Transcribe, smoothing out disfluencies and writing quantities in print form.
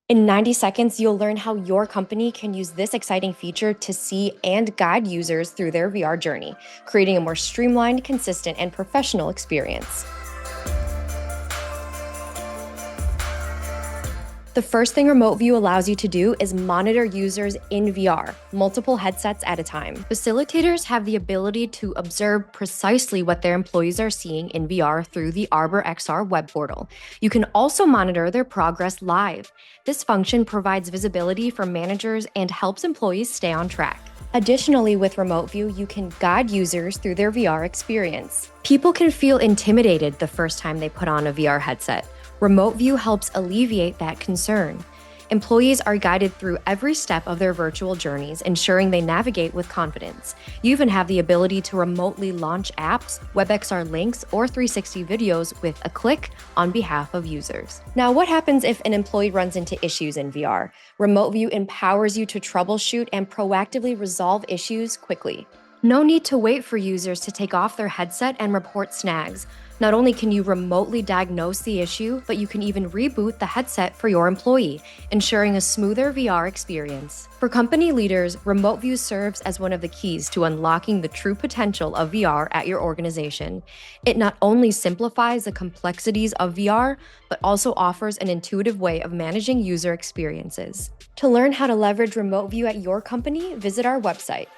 In 90 seconds, you'll learn how your company can use this exciting feature to see and guide users through their VR journey, creating a more streamlined, consistent, and professional experience. The first thing Remote View allows you to do is monitor users in VR, multiple headsets at a time. Facilitators have the ability to observe precisely what their employees are seeing in VR through the ArborXR web portal. You can also monitor their progress live. This function provides visibility for managers and helps employees stay on track. Additionally, with Remote View, you can guide users through their VR experience. People can feel intimidated the first time they put on a VR headset. Remote View helps alleviate that concern. Employees are guided through every step of their virtual journeys, ensuring they navigate with confidence. You even have the ability to remotely launch apps, WebXR links, or 360 videos with a click on behalf of users. Now, what happens if an employee runs into issues in VR? Remote View empowers you to troubleshoot and proactively resolve issues quickly. No need to wait for users to take off their headset and report snags. Not only can you remotely diagnose the issue, but you can even reboot the headset for your employee, ensuring a smoother VR experience. For company leaders, Remote View serves as one of the keys to unlocking the true potential of VR at your organization. It not only simplifies the complexities of VR, but also offers an intuitive way of managing user experiences. To learn how to leverage Remote View at your company, visit our website,